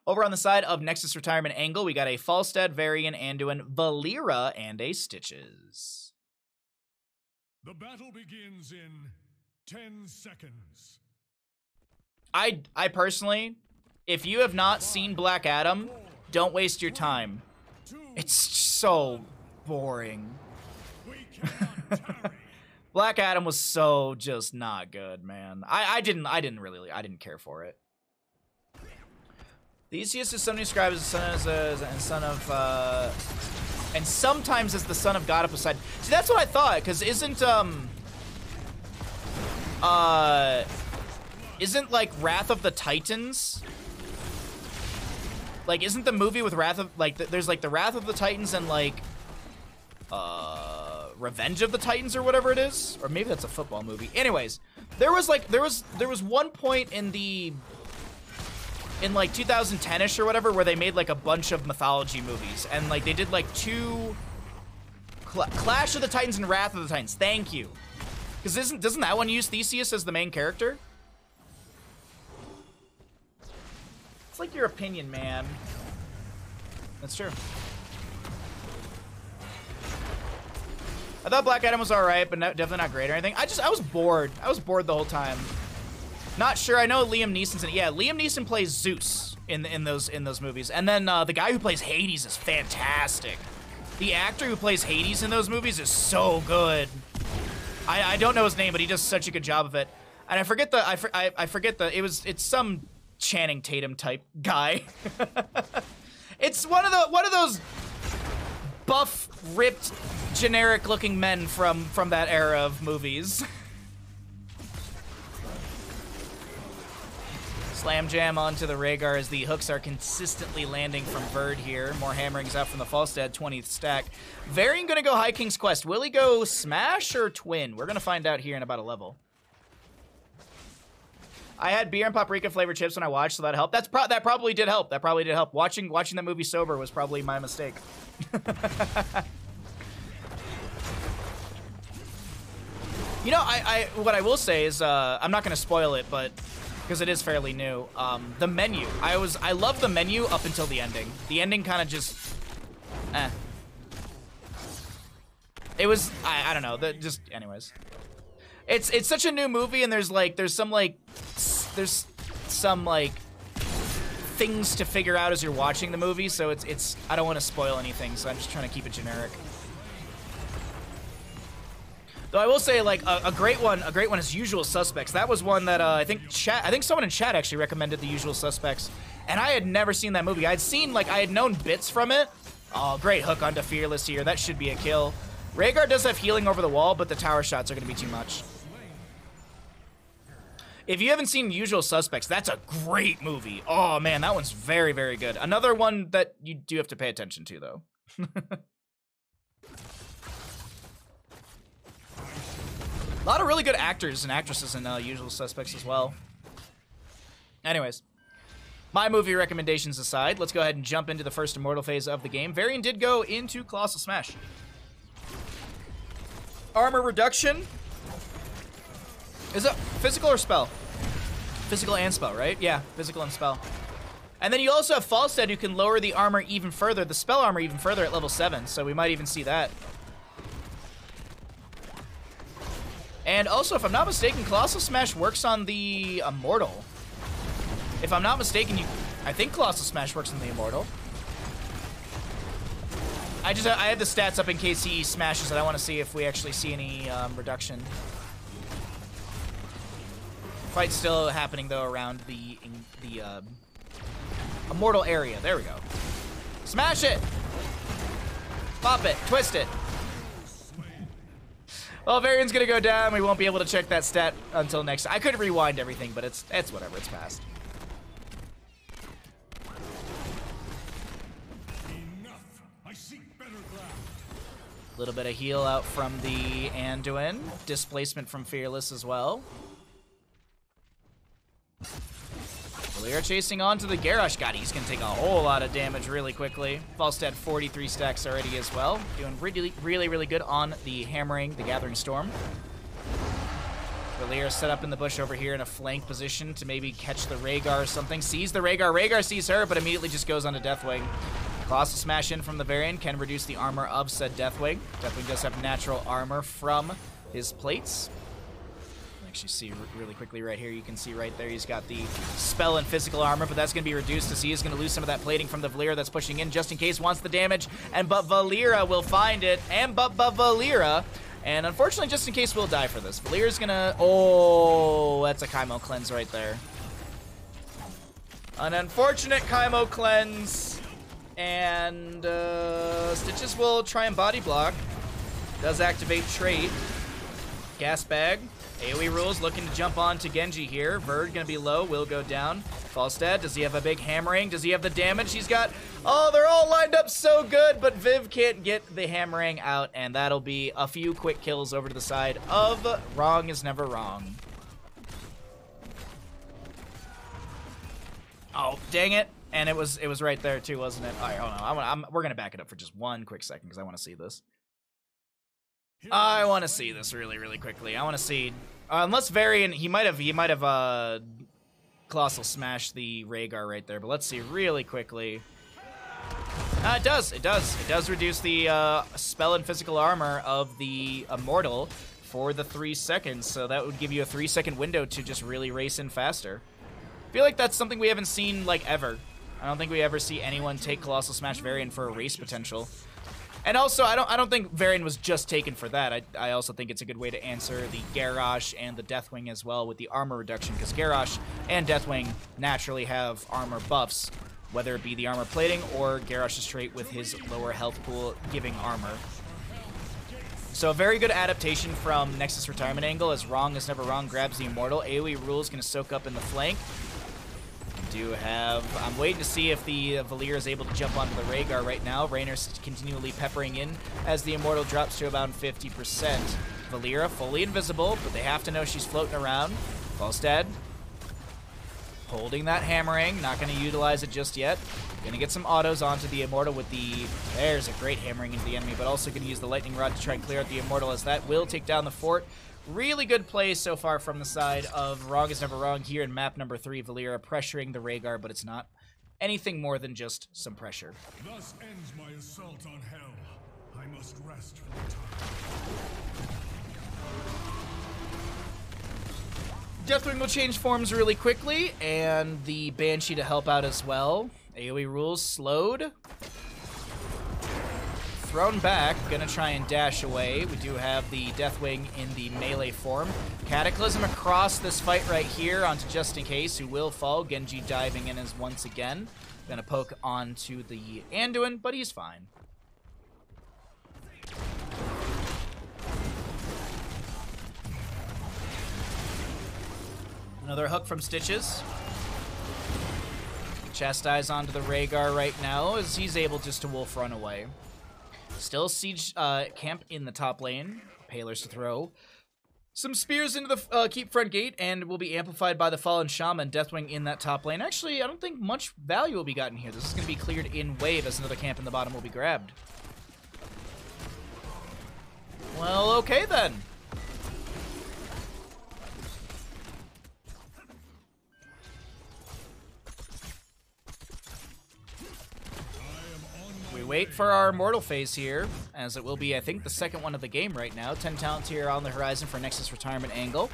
Over on the side of Nexus Retirement Angle, we got a Falstad, Varian, Anduin, Valera, and a Stitches. The battle begins in 10 seconds. I personally, if you have not seen Black Adam, don't waste your time. It's so boring. Black Adam was so just not good, man. I didn't care for it. Theseus is sometimes described as the son of and sometimes as the son of God of Poseidon. See, that's what I thought, because isn't like Wrath of the Titans, like, isn't the movie with Wrath of, like, there's like the Wrath of the Titans and like Revenge of the Titans or whatever it is, or maybe that's a football movie. Anyways, there was one point in like 2010ish or whatever where they made like a bunch of mythology movies, and like they did like 2 Clash of the Titans and Wrath of the Titans. Thank you. Because doesn't that one use Theseus as the main character? It's like your opinion, man. That's true. I thought Black Adam was alright, but definitely not great or anything. I was bored. I was bored the whole time. Not sure. I know Liam Neeson's in it. Yeah, Liam Neeson plays Zeus in those movies. And then the guy who plays Hades is fantastic. The actor who plays Hades in those movies is so good. I don't know his name, but he does such a good job of it. And I forget it's some Channing Tatum type guy. It's one of those buff, ripped, generic-looking men from that era of movies. Slam jam onto the Rhaegar as the hooks are consistently landing from Verd here. More hammerings out from the Falstad, 20th stack. Varian gonna go High King's Quest. Will he go Smash or Twin? We're gonna find out here in about a level. I had beer and paprika flavored chips when I watched, so that helped. That probably did help. That probably did help. Watching that movie sober was probably my mistake. You know, what I will say is, I'm not gonna spoil it, but because it is fairly new. The menu. I love the menu up until the ending. The ending kind of just, It was, I don't know. Anyways. It's such a new movie, and there's some things to figure out as you're watching the movie. So it's I don't want to spoil anything, so I'm just trying to keep it generic. Though I will say, like, a great one is Usual Suspects. That was one that I think someone in chat actually recommended The Usual Suspects, and I had never seen that movie. I had known bits from it. Oh, great hook onto Fearless here. That should be a kill. Rhaegar does have healing over the wall, but the tower shots are going to be too much. If you haven't seen Usual Suspects, that's a great movie. Oh man, that one's very, very good. Another one that you do have to pay attention to, though. A lot of really good actors and actresses in Usual Suspects as well. Anyways, my movie recommendations aside, let's go ahead and jump into the first Immortal phase of the game. Varian did go into Colossal Smash. Armor reduction. Is it physical or spell? Physical and spell, right? Yeah, physical and spell. And then you also have Falstad, who can lower the armor even further, the spell armor even further at level 7, so we might even see that. And also, if I'm not mistaken, Colossal Smash works on the Immortal. If I'm not mistaken, I think Colossal Smash works on the Immortal. I have the stats up in case he smashes it. I want to see if we actually see any reduction. Fight's still happening, though, around the Immortal area. There we go. Smash it! Pop it. Twist it. Well, Varian's gonna go down. We won't be able to check that stat until next. I could rewind everything, but it's whatever. It's past. A little bit of heal out from the Anduin. Displacement from Fearless as well. We are chasing on to the Garrosh. God, he's going to take a whole lot of damage really quickly. Falstad 43 stacks already as well. Doing really, really, really good on the hammering, the Gathering Storm. Valir set up in the bush over here in a flank position to maybe catch the Rhaegar or something. Sees the Rhaegar. Rhaegar sees her, but immediately just goes on to Deathwing. Colossal Smash in from the Varian can reduce the armor of said Deathwing. Deathwing does have natural armor from his plates. Actually see really quickly right here, you can see right there he's got the spell and physical armor, but that's going to be reduced as he is going to lose some of that plating from the Valyra that's pushing in just in case wants the damage, but Valyra will find it, and but Valyra, and unfortunately just in case we'll die for this. Valyra's gonna, oh, that's a Kaimo cleanse right there. An unfortunate Kaimo cleanse, and Stitches will try and body block. Does activate trait. Gas bag. AoE rules looking to jump on to Genji here. Verd gonna be low, will go down. Falstad, does he have a big hammering? Does he have the damage? He's got, oh, they're all lined up so good, but Viv can't get the hammering out, and that'll be a few quick kills over to the side of Rong is never wrong. Oh, dang it. And it was right there too, wasn't it? All right, hold on. We're gonna back it up for just one quick second because I want to see this. I want to see this really, really quickly. I want to see, unless Varian, he might have Colossal smashed the Rhaegar right there, but let's see really quickly. It does reduce the spell and physical armor of the Immortal for the 3 seconds, so that would give you a 3-second window to just really race in faster. I feel like that's something we haven't seen, like, ever. I don't think we ever see anyone take Colossal Smash Varian for a race potential. And also, I don't think Varian was just taken for that. I also think it's a good way to answer the Garrosh and the Deathwing as well with the armor reduction, because Garrosh and Deathwing naturally have armor buffs. whether it be the armor plating or Garrosh's trait with his lower health pool giving armor. So a very good adaptation from Nexus Retirement Angle, as Rong is never wrong, grabs the Immortal. AoE Rule's going to soak up in the flank. I'm waiting to see if the Valier is able to jump onto the Rhaegar right now. Raynor's continually peppering in as the Immortal drops to about 50%. Valiera fully invisible, but they have to know she's floating around. Falstad holding that hammering, not going to utilize it just yet. Going to get some autos onto the Immortal with the... There's a great hammering into the enemy, but also going to use the Lightning Rod to try and clear out the Immortal, as that will take down the fort. Really good plays so far from the side of Rong is never wrong here in map number 3. Valiera pressuring the Rhaegar, but it's not anything more than just some pressure. Thus ends my assault on hell. I must rest for the time. Deathwing will change forms really quickly, and the Banshee to help out as well. AoE rules slowed. Thrown back, gonna try and dash away. We do have the Deathwing in the melee form. Cataclysm across this fight right here onto Just In Case, who will fall. Genji diving in as once again. Gonna poke onto the Anduin, but he's fine. Another hook from Stitches. Chastise onto the Rhaegar right now as he's able just to wolf run away. Still siege camp in the top lane. Palers to throw. Some spears into the keep front gate and will be amplified by the Fallen Shaman. Deathwing in that top lane. Actually, I don't think much value will be gotten here. This is going to be cleared in wave as another camp in the bottom will be grabbed. Well, okay then. We wait for our Immortal phase here, as it will be, I think, the second one of the game right now. 10 talents here on the horizon for Nexus Retirement Angle.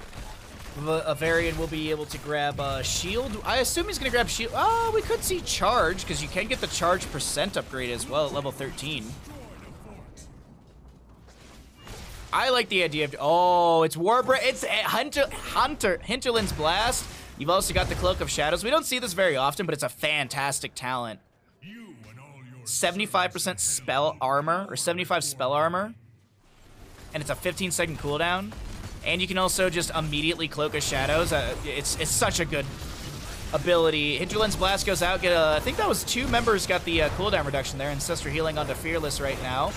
Avarian will be able to grab Shield. I assume he's going to grab Shield. Oh, we could see Charge, because you can get the Charge percent upgrade as well at level 13. I like the idea of... Oh, it's Warbreath. It's Hinterland's Blast. You've also got the Cloak of Shadows. We don't see this very often, but it's a fantastic talent. 75% spell armor, or 75 spell armor, and it's a 15-second cooldown. And you can also just immediately Cloak of Shadows. It's such a good ability. Hinterland's Blast goes out. I think that was 2 members got the cooldown reduction there. Ancestor healing onto Fearless right now.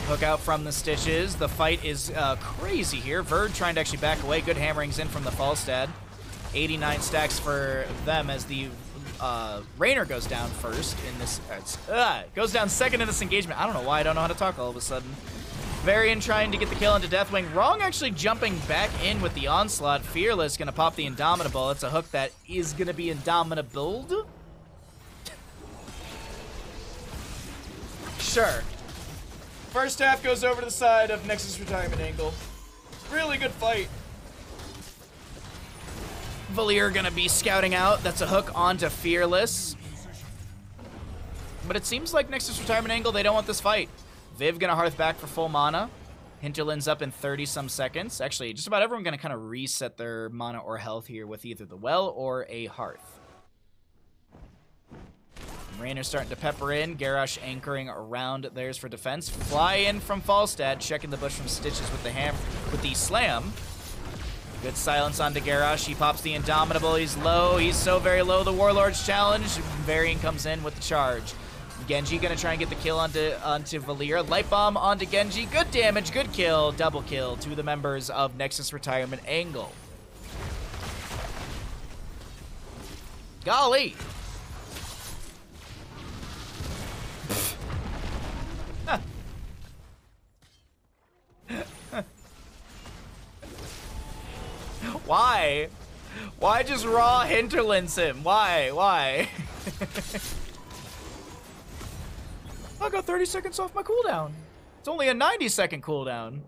Hook out from the Stitches. The fight is crazy here. Verd trying to actually back away. Good hammerings in from the Falstad. 89 stacks for them as the Raynor goes down first in this. Goes down second in this engagement. I don't know why I don't know how to talk all of a sudden. Varian trying to get the kill into Deathwing. Rong actually jumping back in with the onslaught. Fearless gonna pop the Indomitable. It's a hook that is gonna be Indomitable. Sure. First half goes over to the side of Nexus Retirement Angle. Really good fight. Valier gonna be scouting out. That's a hook onto Fearless. But it seems like Nexus Retirement Angle, they don't want this fight. Viv gonna hearth back for full mana. Hinterland's up in 30-some seconds. Actually, just about everyone gonna kind of reset their mana or health here with either the well or a hearth. Raynor's starting to pepper in. Garrosh anchoring around theirs for defense. Fly in from Falstad, checking the bush from Stitches with the slam. Good silence onto Garrosh. He pops the Indomitable. He's low. He's so very low. The Warlord's challenge. Varian comes in with the charge. Genji gonna try and get the kill onto Valier. Light Bomb onto Genji. Good damage. Good kill. Double kill to the members of Nexus Retirement Angle. Golly. Why? Why just raw Hinterlands him? Why? Why? I got 30 seconds off my cooldown. It's only a 90-second cooldown.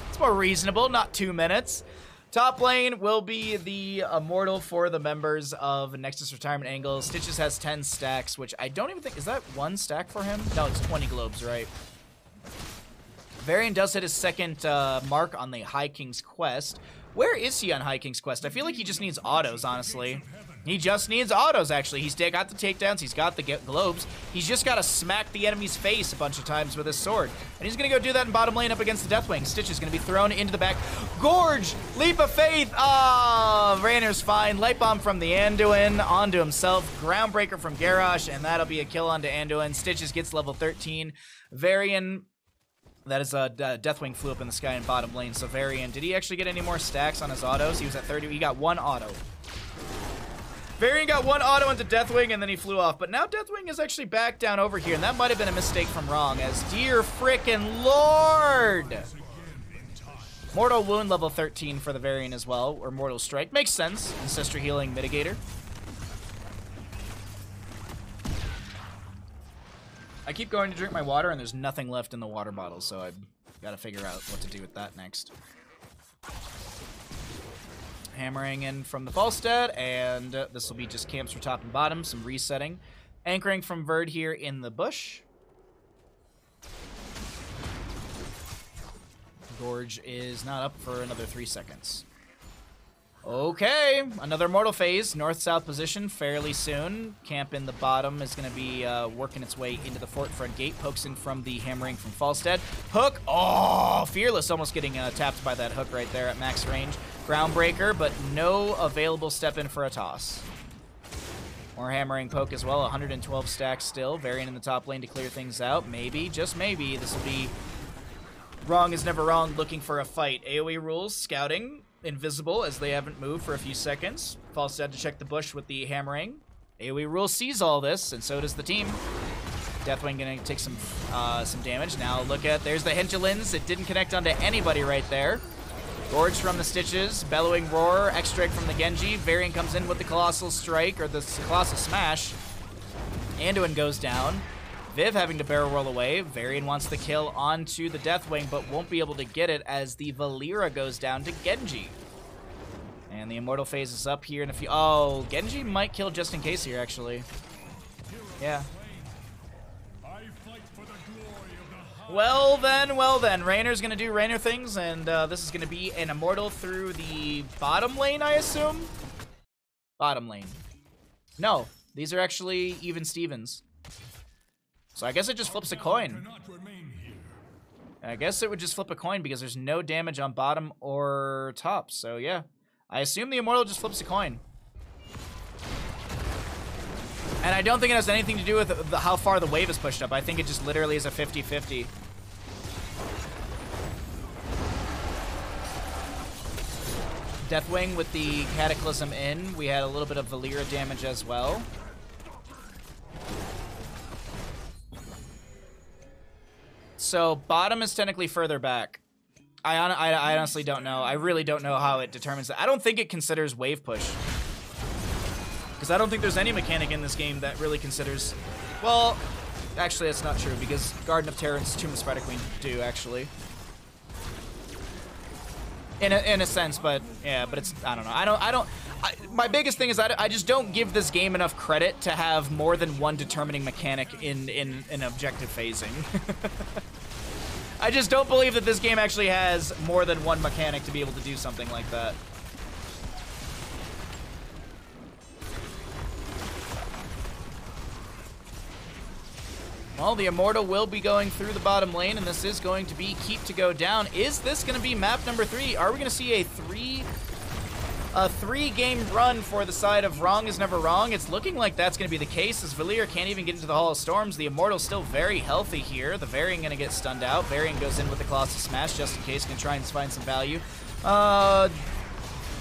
It's more reasonable, not 2 minutes. Top lane will be the Immortal for the members of Nexus Retirement Angle. Stitches has 10 stacks, which I don't even think... Is that 1 stack for him? No, it's 20 globes, right? Varian does hit his second mark on the High King's Quest. Where is he on High King's Quest? I feel like he just needs autos, honestly. He just needs autos, actually. He's got the takedowns. He's got the globes. He's just got to smack the enemy's face a bunch of times with his sword. And he's going to go do that in bottom lane up against the Deathwing. Stitch is going to be thrown into the back. Gorge! Leap of Faith! Ah, Rainer's fine. Light Bomb from the Anduin onto himself. Groundbreaker from Garrosh, and that'll be a kill onto Anduin. Stitches gets level 13. Varian... That is Deathwing flew up in the sky in bottom lane. So Varian, did he actually get any more stacks on his autos? He was at 30. He got one auto. Varian got one auto into Deathwing, and then he flew off. But now Deathwing is actually back down over here, and that might have been a mistake from Rong, as dear frickin' Lord! Mortal Wound level 13 for the Varian as well, or Mortal Strike. Makes sense. Ancestral Healing Mitigator. I keep going to drink my water, and there's nothing left in the water bottle, so I've got to figure out what to do with that next. Hammering in from the Falstad, and this will be just camps for top and bottom, some resetting. Anchoring from Verd here in the bush. Gorge is not up for another 3 seconds. Okay, another mortal phase, north-south position fairly soon. Camp in the bottom is going to be working its way into the fort front gate. Pokes in from the hammering from Falstad. Hook, oh, Fearless almost getting tapped by that hook right there at max range. Groundbreaker, but no available step in for a toss. More hammering poke as well, 112 stacks still. Varian in the top lane to clear things out. Maybe, just maybe, this will be Wrong is never wrong looking for a fight. AoE rules, scouting. Invisible as they haven't moved for a few seconds. Falstad to check the bush with the hammering. AoE rule sees all this, and so does the team. Deathwing gonna take some damage. Now look at, there's the Hinterlands. It didn't connect onto anybody right there. Gorge from the Stitches, Bellowing Roar, X-Strike from the Genji. Varian comes in with the Colossal Strike, or the Colossal Smash. Anduin goes down. Viv having to barrel roll away. Varian wants the kill onto the Deathwing, but won't be able to get it as the Valera goes down to Genji. And the Immortal phase is up here in a few... Oh, Genji might kill just in case here, actually. Yeah. Well then. Rainer's gonna do Rainer things, and this is gonna be an Immortal through the bottom lane, I assume? Bottom lane. No, these are actually even Stevens. So I guess it just flips a coin. I guess it would just flip a coin because there's no damage on bottom or top. So yeah, I assume the Immortal just flips a coin. And I don't think it has anything to do with how far the wave is pushed up. I think it just literally is a 50-50. Deathwing with the Cataclysm in. We had a little bit of Valera damage as well. So bottom is technically further back. I honestly don't know. I really don't know how it determines that. I don't think it considers wave push. Because I don't think there's any mechanic in this game that really considers... Well, actually that's not true because Garden of Terrans, Tomb of Spider Queen do actually. In a sense, but yeah, but it's, I don't know. My biggest thing is I just don't give this game enough credit to have more than one determining mechanic in objective phasing. I just don't believe that this game actually has more than one mechanic to be able to do something like that. Well, the Immortal will be going through the bottom lane, and this is going to be Keep to go down. Is this going to be map number 3? Are we going to see a three-game run for the side of Wrong is never wrong? It's looking like that's going to be the case, as Valera can't even get into the Hall of Storms. The Immortal's still very healthy here. The Varian going to get stunned out. Varian goes in with the Colossal Smash just in case, going to try and find some value.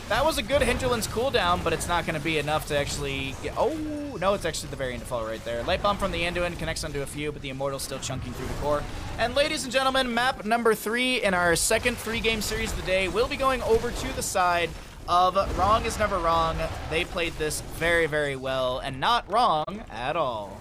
That was a good Hinterlands cooldown, but it's not going to be enough to actually get... Oh, no, it's actually the Varian to fall right there. Light Bomb from the Anduin connects onto a few, but the Immortal's still chunking through the core. And ladies and gentlemen, map number 3 in our second 3-game series of the day will be going over to the side of Wrong is Never Wrong. They played this very, very well, and not wrong at all.